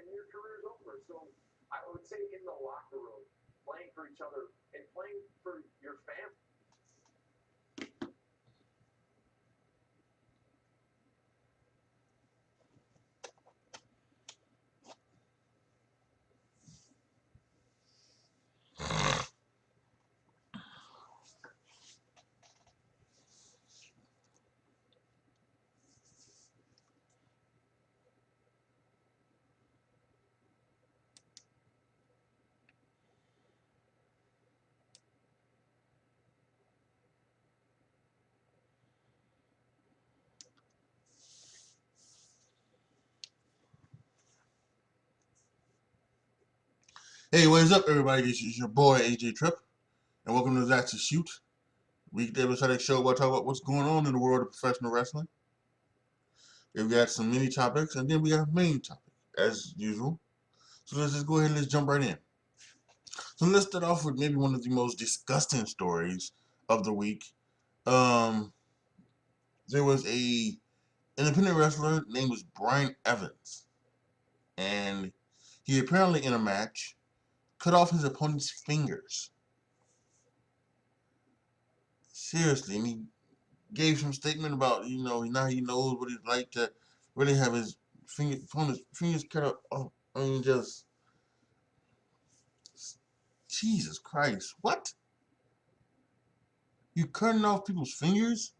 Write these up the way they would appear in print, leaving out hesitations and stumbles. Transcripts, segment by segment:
and your career's over. So I would say in the locker room, playing for each other and playing for your family. Hey, what is up, everybody? This is your boy AJTRIP, and welcome to That's a Shoot, weekday episodic show where I talk about what's going on in the world of professional wrestling. We've got some mini topics, and then we got a main topic, as usual. So let's just go ahead and let's jump right in. So let's start off with maybe one of the most disgusting stories of the week. Um, there was a independent wrestler named was Brian Evans, and he apparently in a match cut off his opponent's fingers. Seriously, I mean, gave some statement about now he knows what it's like to really have his fingers cut up. Oh, I mean, just Jesus Christ, what? You cutting off people's fingers?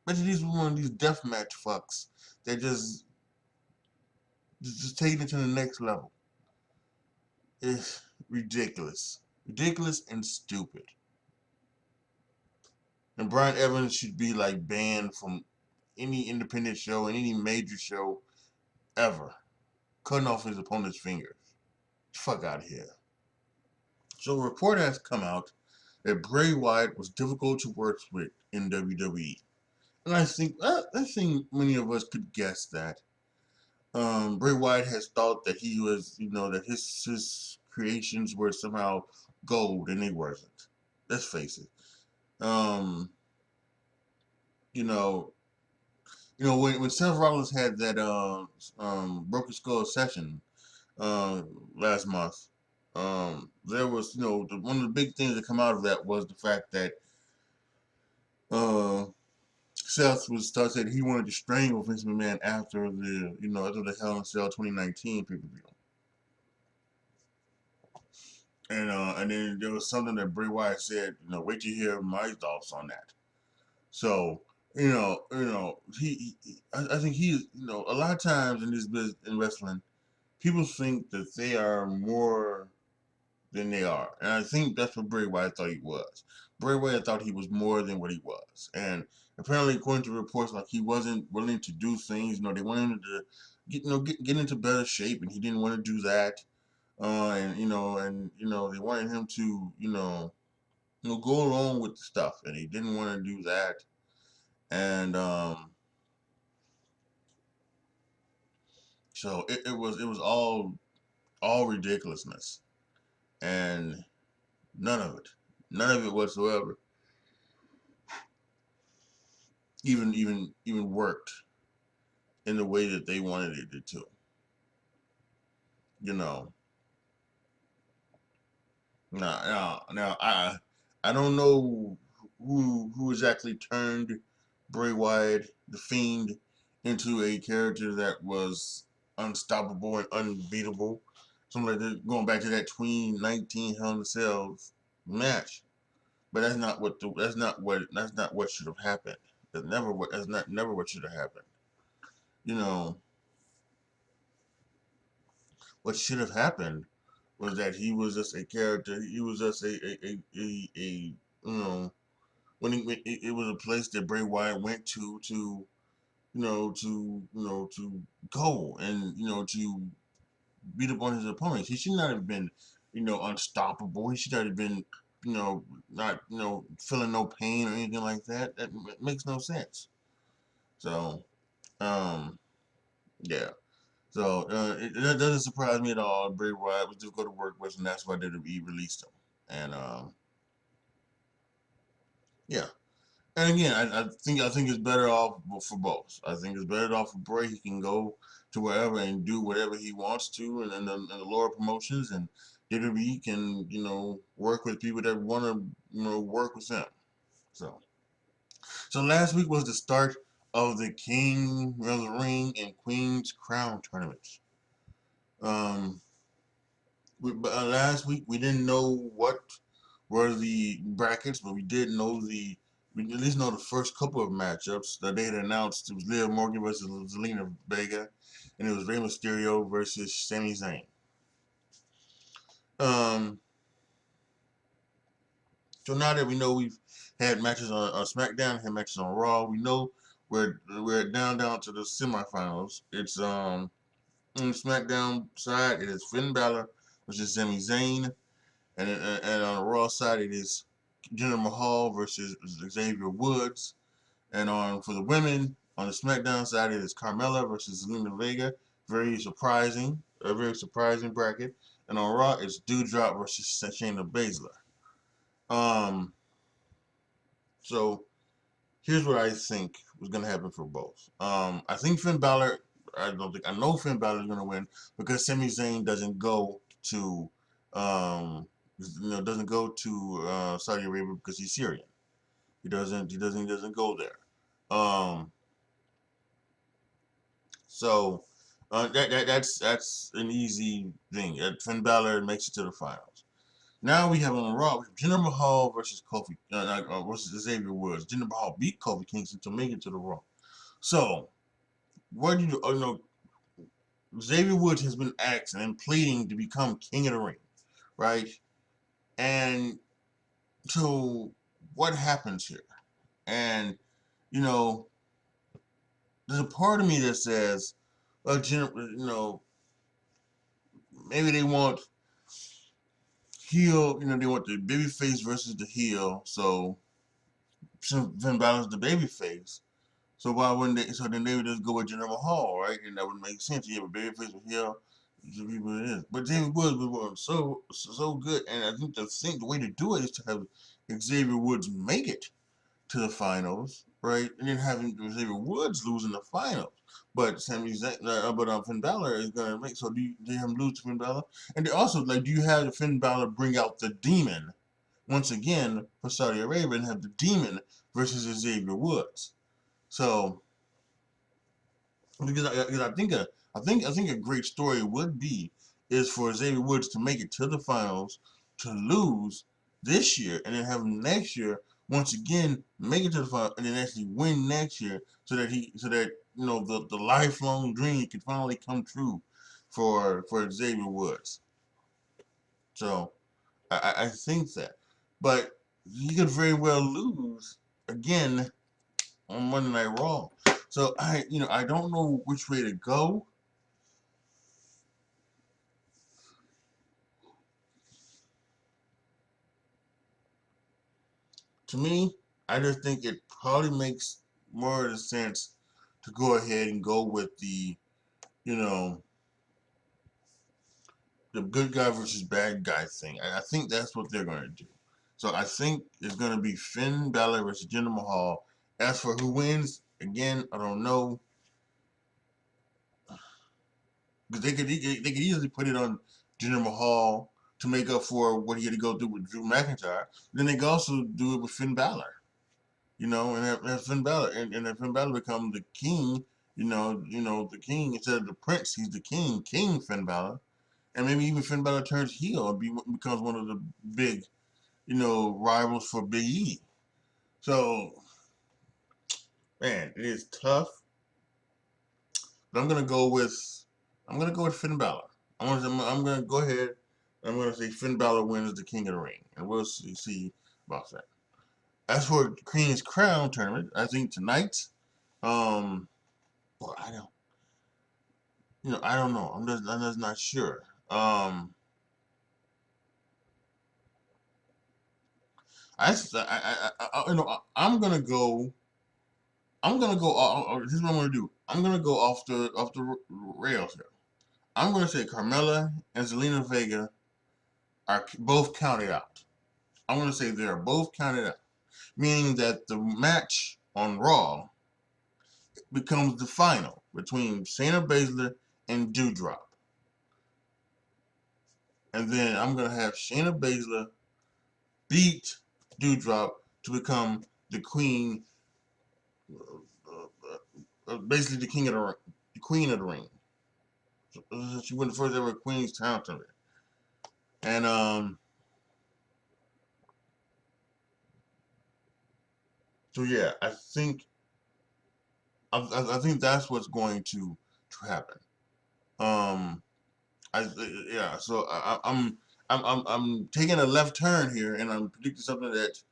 Bet you these were one of these deathmatch fucks that just taking it to the next level. It's ridiculous and stupid. And Brian Evans should be like banned from any independent show and any major show ever. Cutting off his opponent's fingers. Fuck out of here. So a report has come out that Bray Wyatt was difficult to work with in WWE. And I think many of us could guess that. Bray Wyatt has thought that he was, that his creations were somehow gold, and they wasn't. Let's face it. Um, you know, when Seth Rollins had that Broken Skull session last month, there was, one of the big things that come out of that was the fact that uh, Seth was said he wanted to strangle Vince McMahon after the Hell in a Cell 2019 pay per view, and then there was something that Bray Wyatt said, wait to hear my thoughts on that. So I think he, a lot of times in this business in wrestling, people think that they are more than they are. And I think that's what Bray Wyatt thought he was. Bray Wyatt thought he was more than what he was. And apparently, according to reports, like he wasn't willing to do things. They wanted him to get into better shape, and he didn't want to do that. They wanted him to go along with the stuff, and he didn't want to do that. And so it was all ridiculousness, and none of it whatsoever even worked in the way that they wanted it to. You know. Now I don't know who exactly turned Bray Wyatt, the Fiend, into a character that was unstoppable and unbeatable. Something like that, going back to that 2019 Hell in a Cell match. But that's not what should have happened. That's never what should have happened. You know, what should have happened was that he was just a character. He was just when it was a place that Bray Wyatt went to go and to beat up on his opponents. He should not have been unstoppable. He should not have been not feeling no pain or anything like that. That makes no sense. So yeah. So it doesn't surprise me at all. Bray Wyatt was difficult to work with, and that's why WWE released him. And yeah. And again, I think it's better off for both. I think it's better off for Bray. He can go to wherever and do whatever he wants to, and the lower promotions and WWE can work with people that want to work with him. So last week was the start of the King of the Ring and Queen's Crown tournaments. Um, last week we didn't know what were the brackets, but we did know we at least know the first couple of matchups that they had announced. It was Liv Morgan versus Zelina Vega, and it was Rey Mysterio versus Sami Zayn. Um, so now that we know we've had matches on SmackDown, had matches on Raw, we know we're down to the semifinals. It's on the SmackDown side, it is Finn Balor versus Sami Zayn, and on the Raw side, it is Jinder Mahal versus Xavier Woods. And for the women, on the SmackDown side, it is Carmella versus Zelina Vega. A very surprising bracket. And on Raw, it's Doudrop versus Shayna Baszler. So here's what I think was going to happen for both. I think Finn Balor. I know Finn Balor is going to win because Sami Zayn doesn't go to Saudi Arabia because he's Syrian. He doesn't go there. Um, so that's an easy thing. Finn Balor makes it to the finals. Now we have on Raw Jinder Mahal versus Kofi versus Xavier Woods. Jinder Mahal beat Kofi Kingston to make it to the Raw. So what do you Xavier Woods has been asked and pleading to become King of the Ring, right? And so what happens here? And you know, there's a part of me that says, well, maybe they want heel, they want the baby face versus the heel. So Finn Balor's the baby face. So why wouldn't they? So then they would just go with Jinder Mahal, right? And that would make sense. You have a baby face with heel. People it is. But Xavier Woods was so good, and I think the way to do it is to have Xavier Woods make it to the finals, right? And then having Xavier Woods lose in the finals. But Finn Balor is gonna make. So do you have him lose to Finn Balor? And also, do you have Finn Balor bring out the demon once again for Saudi Arabia and have the demon versus Xavier Woods? So because I think a great story would be is for Xavier Woods to make it to the finals, to lose this year, and then have him next year once again make it to the final, and then actually win next year, so that the lifelong dream can finally come true for Xavier Woods. So I think that, but he could very well lose again on Monday Night Raw. So I don't know which way to go. To me, I just think it probably makes more of the sense to go ahead and go with you know, the good guy versus bad guy thing. I think that's what they're going to do. So I think it's going to be Finn Balor versus Jinder Mahal. As for who wins, again, I don't know. Because they could easily put it on Jinder Mahal to make up for what he had to go through with Drew McIntyre. Then they could also do it with Finn Balor. And have Finn Balor, and if Finn Balor become the king, the king instead of the prince, he's the king, King Finn Balor, and maybe even Finn Balor turns heel and becomes one of the big, rivals for Big E. So, man, it is tough, but I'm gonna go with Finn Balor. I'm gonna go ahead. I'm gonna say Finn Balor wins the King of the Ring, and we'll see about that. As for Queen's Crown tournament, I think tonight, um, well, I don't know. I'm just not sure. I'm gonna go. This is what I'm gonna do. I'm gonna go off the rails here. I'm gonna say Carmella and Zelina Vega are both counted out. I'm gonna say they are both counted out. meaning that the match on Raw becomes the final between Shayna Baszler and Doudrop. And then I'm going to have Shayna Baszler beat Doudrop to become the queen, basically the king of the queen of the ring. So, she won the first ever Queen's Town tournament. And so yeah, I think that's what's going to happen. Yeah. So I'm taking a left turn here, and I'm predicting something that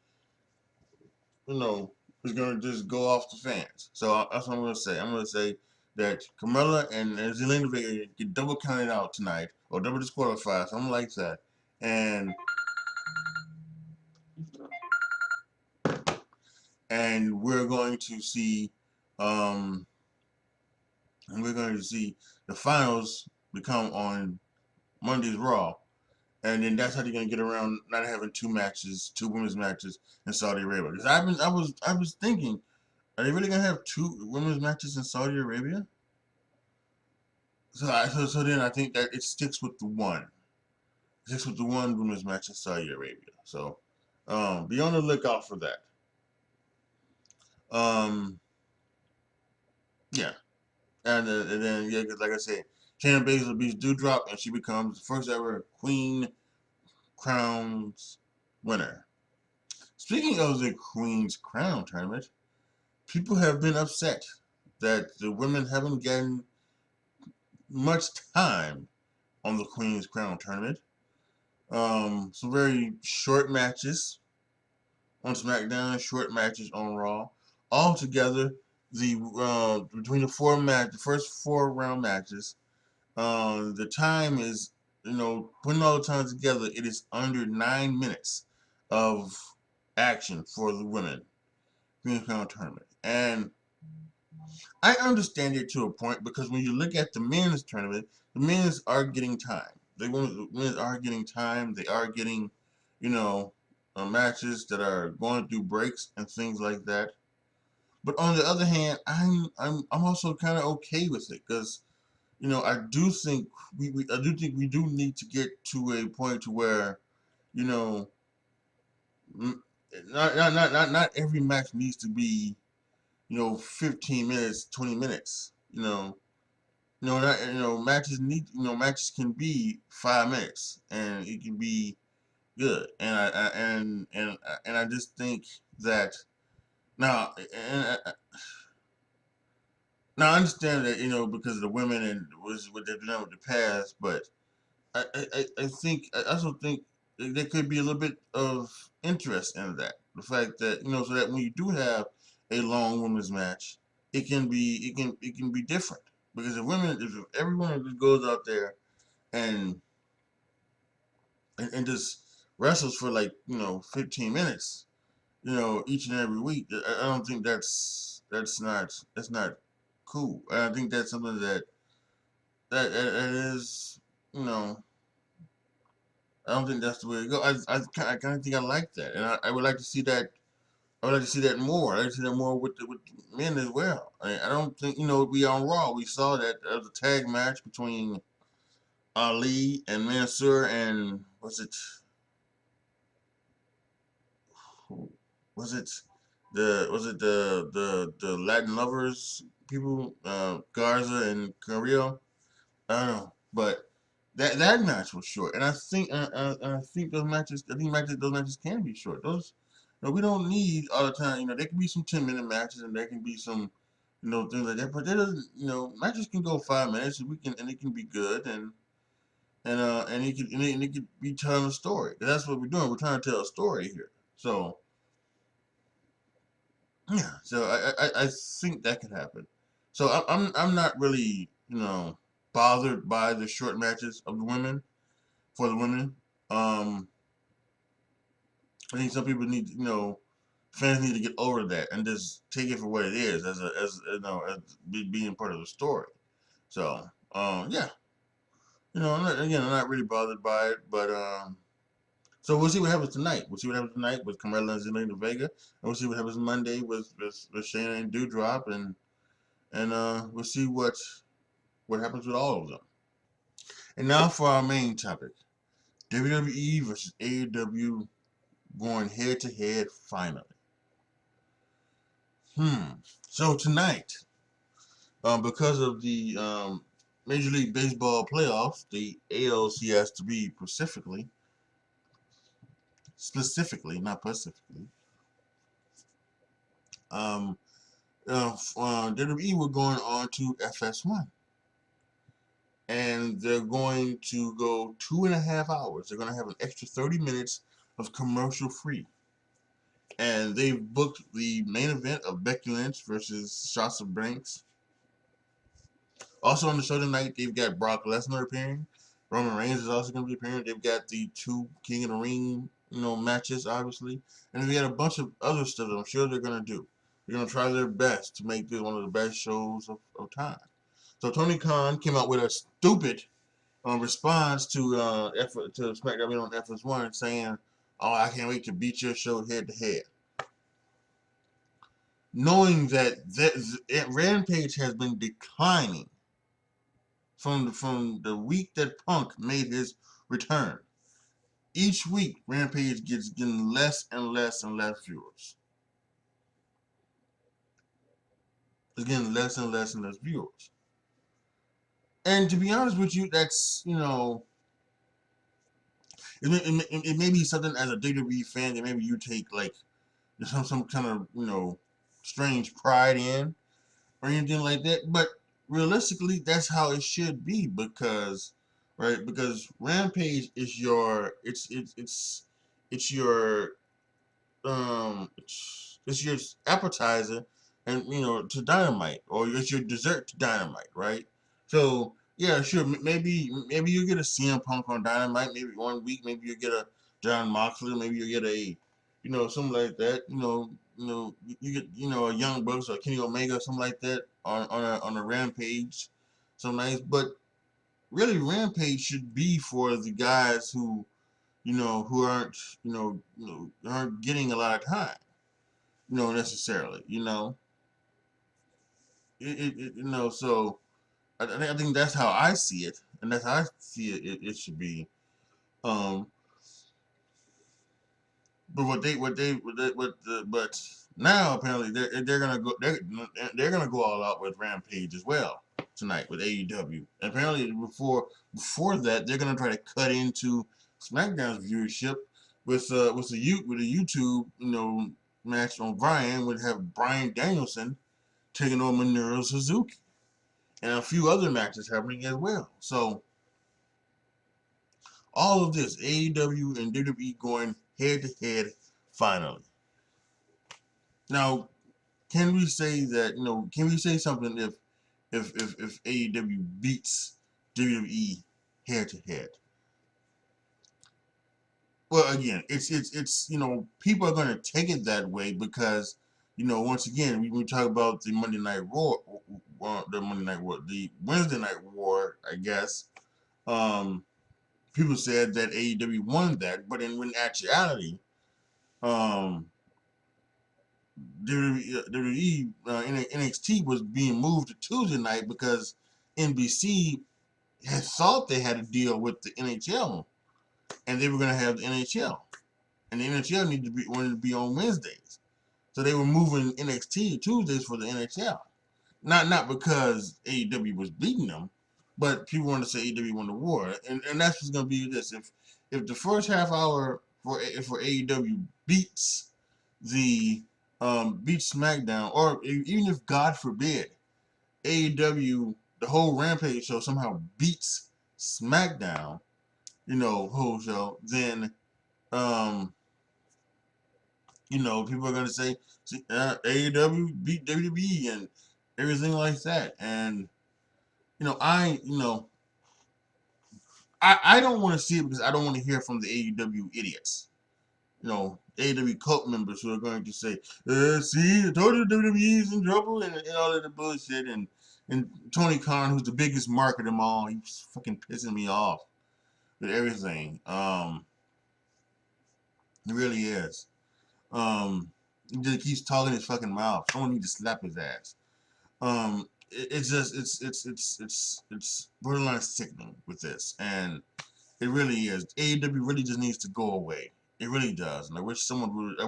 is going to just go off the fans. So that's what I'm going to say. I'm going to say that Carmella and Zelina Vega get double counted out tonight, or double disqualified, something like that, and we're going to see, the finals become on Monday's Raw. And then that's how they're gonna get around not having two women's matches in Saudi Arabia. Because I was thinking, are they really gonna have two women's matches in Saudi Arabia? So then I think that it sticks with the one. It sticks with the one women's match in Saudi Arabia. So be on the lookout for that. Yeah. And then yeah, because like I said, Shayna Baszler beats Doudrop, and she becomes the first ever Queen Crowns winner. Speaking of the Queen's Crown tournament, people have been upset that the women haven't gotten much time on the Queen's Crown tournament. Some very short matches on SmackDown, short matches on Raw. Altogether, between the first 4 round matches, the time is, putting all the time together, it is under 9 minutes of action for the women Queen's Crown tournament. And I understand it to a point, because when you look at the men's tournament, the men's are getting time. The women are getting time. They are getting, matches that are going through breaks and things like that. But on the other hand, I'm also kind of okay with it, because I do think we do need to get to a point to where, you know not every match needs to be 15 minutes, 20 minutes. Matches can be 5 minutes, and it can be good. And I just think that now, I understand that, because of the women and was what they've done with the past, but I also think there could be a little bit of interest in that. The fact that, so that when you do have a long women's match, it can be different, because if everyone just goes out there and just wrestles for, like, 15 minutes, each and every week, I don't think that's not cool. And I think that's something that is, you know I don't think that's the way to go. I kind of think I like that, and I would like to see that. I would like to see that more. I like to see that more with the men as well. I don't think, we on Raw. We saw that there was a tag match between Ali and Mansoor, and was it the Latin lovers people, Garza and Carrillo? I don't know, but that match was short, and I think those matches can be short. Those, we don't need all the time. There can be some 10-minute matches, and there can be some, things like that. But there doesn't, matches can go 5 minutes, and it can be good, and it could be telling a story. That's what we're doing. We're trying to tell a story here. So yeah, so I think that could happen. So I'm not really, bothered by the short matches of the women for the women. Um, I think some people need, fans need to get over that and just take it for what it is, as being part of the story. So yeah, I'm not really bothered by it, but So we'll see what happens tonight. We'll see what happens tonight with Carmella and Zelina Vega, and we'll see what happens Monday with Shayna and Doudrop, and we'll see what happens with all of them. And now for our main topic: WWE versus AEW going head to head finally. So tonight, because of the Major League Baseball playoffs, the ALCS to be specifically, not pacifically, WWE were going on to FS1. And they're going to go 2.5 hours. They're going to have an extra 30 minutes of commercial free. And they've booked the main event of Becky Lynch versus Sasha Banks. Also on the show tonight, they've got Brock Lesnar appearing. Roman Reigns is also going to be appearing. They've got the 2 King of the Ring, matches, obviously. And they've got a bunch of other stuff that I'm sure they're going to do. They're going to try their best to make this one of the best shows of time. So Tony Khan came out with a stupid response to SmackDown on FS1 saying, "Oh, I can't wait to beat your show head to head." Knowing that Rampage has been declining from the week that Punk made his return. Each week, Rampage getting less and less and less viewers. It's getting less and less and less viewers. And to be honest with you, that's, it may be something as a WWE fan that maybe you take like some kind of strange pride in or anything like that, but realistically that's how it should be, because Rampage is your it's your it's your appetizer and to Dynamite, or it's your dessert to Dynamite, right? So yeah, sure, maybe you get a CM Punk on Dynamite, maybe one week, maybe you get a John Moxley, maybe you get a something like that, you get a Young Bucks or Kenny Omega, something like that on a Rampage, so nice. But really, Rampage should be for the guys who who aren't aren't getting a lot of time, necessarily, so I think that's how I see it, and that's how I see it should be. Um, but but now apparently they're gonna go they're gonna go all out with Rampage as well tonight with AEW. And apparently before that they're gonna try to cut into SmackDown's viewership with a YouTube match on Bryan, would have Bryan Danielson taking on Minoru Suzuki, and a few other matches happening as well. So all of this, AEW and WWE going head to head finally. Now, can we say that, can we say something if AEW beats WWE head to head? Well, again, it's people are going to take it that way because once again we talk about the Monday Night Raw, the Wednesday Night War, I guess. People said that AEW won that, but in actuality, WWE NXT was being moved to Tuesday night because NBC had thought they had a deal with the NHL, and they were going to have the NHL, and the NHL wanted to be on Wednesdays, so they were moving NXT to Tuesdays for the NHL. Not because AEW was beating them, but people wanted to say AEW won the war, and that's what's going to be this. If the first half hour for AEW beats beats SmackDown, or even if God forbid AEW, the whole Rampage show somehow beats SmackDown, whole show, then people are gonna say AEW beat WWE and everything like that, and I don't want to see it because I don't want to hear from the AEW idiots. AEW cult members who are going to say, see, I told you WWE is in trouble, and all of the bullshit, and Tony Khan, who's the biggest mark of them all, he's fucking pissing me off with everything. It really is. He just keeps talking his fucking mouth. Someone need to slap his ass. It's just it's borderline sickening with this, and it really is. AEW really just needs to go away. It really does, and I wish someone would. I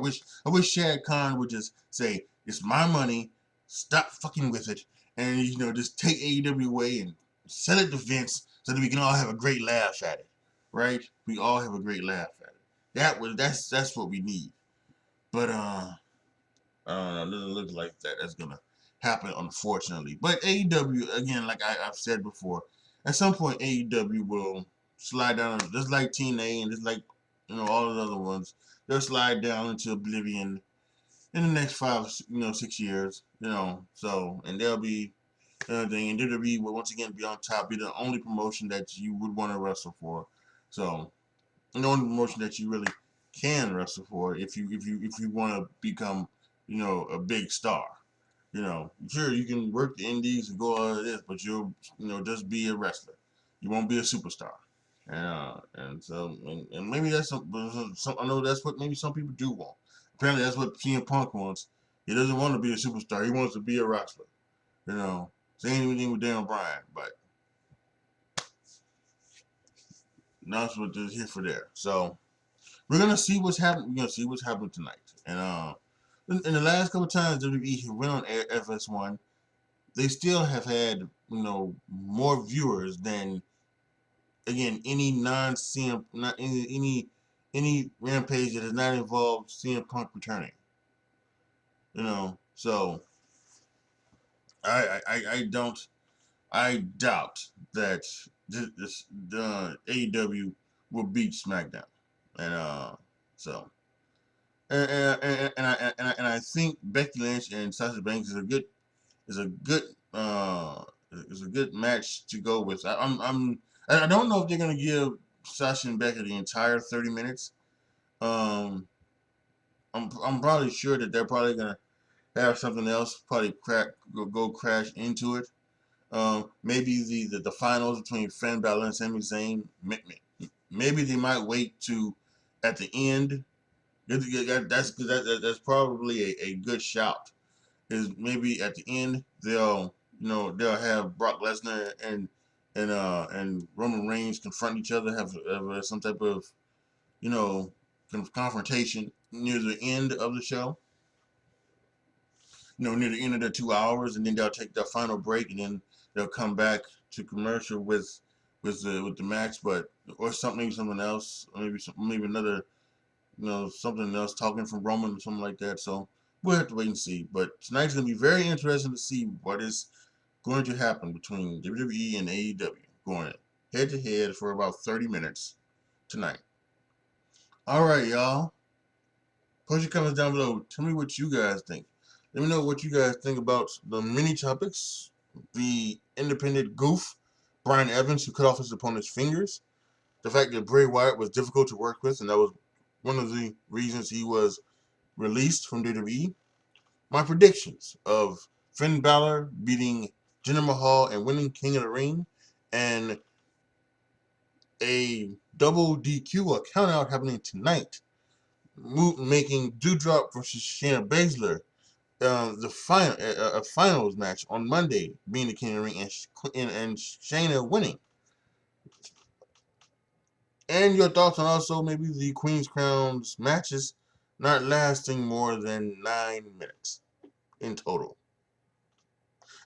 wish Shad Khan would just say, "It's my money. Stop fucking with it," and just take AEW away and sell it to Vince so that we can all have a great laugh at it. Right? We all have a great laugh at it. That's what we need. But I don't know. It doesn't look like that's gonna happen, unfortunately. But AEW, again, like I've said before, at some point AEW will slide down, just like TNA and just like all of the other ones. They'll slide down into oblivion in the next 6 years. So and they'll be thing, and WWE will once again be on top, be the only promotion that you would want to wrestle for. So the only promotion that you really can wrestle for if you want to become a big star. Sure, you can work the indies and go all of this, but you'll just be a wrestler. You won't be a superstar. And maybe that's some I know that's what maybe some people do want. Apparently that's what CM Punk wants. He doesn't want to be a superstar. He wants to be a wrestler. Same anything with Daniel Bryan, but that's what they're here for there. So we're gonna see what's happening. We're gonna see what's happening tonight. And in the last couple of times WWE went on FS1, they still have had more viewers than again any non-CM not any rampage that has not involved CM Punk returning. So I doubt that the AEW will beat SmackDown, and so and I think Becky Lynch and Sasha Banks is a good is a good match to go with. I don't know if they're gonna give Sasha and Becky the entire 30 minutes. Um, I'm probably sure that they're probably gonna have something else probably go crash into it. Maybe the finals between Finn Balor and Sami Zayn. Maybe they might wait to at the end. That's probably a good shout. Is maybe at the end they'll have Brock Lesnar and Roman Reigns confront each other, have some type of confrontation near the end of the show. Near the end of the 2 hours, and then they'll take their final break, and then they'll come back to commercial with the match, but or something else, or maybe another something else, talking from Roman or something like that. So we'll have to wait and see. But tonight's gonna be very interesting to see what is going to happen between WWE and AEW, going head to head for about 30 minutes tonight. All right, y'all. Post your comments down below. Tell me what you guys think. Let me know what you guys think about the mini topics, the independent goof, Brian Evans, who cut off his opponent's fingers, the fact that Bray Wyatt was difficult to work with, and that was one of the reasons he was released from WWE. My predictions of Finn Balor beating Jinder Mahal and winning King of the Ring, and a double DQ, a countout happening tonight, making Doudrop versus Shayna Baszler the final a finals match on Monday, being the King of the Ring, and Shayna winning. And your thoughts on also maybe the Queen's Crowns matches not lasting more than 9 minutes in total.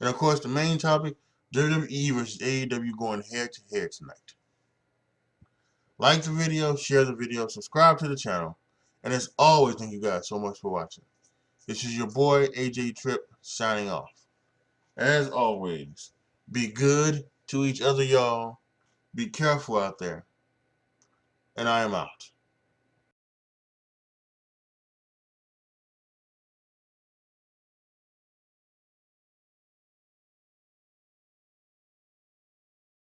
And of course, the main topic, WWE versus AEW going head to head tonight. Like the video, share the video, subscribe to the channel, and as always, thank you guys so much for watching. This is your boy AJTRIP signing off. As always, be good to each other, y'all. Be careful out there. And I am out.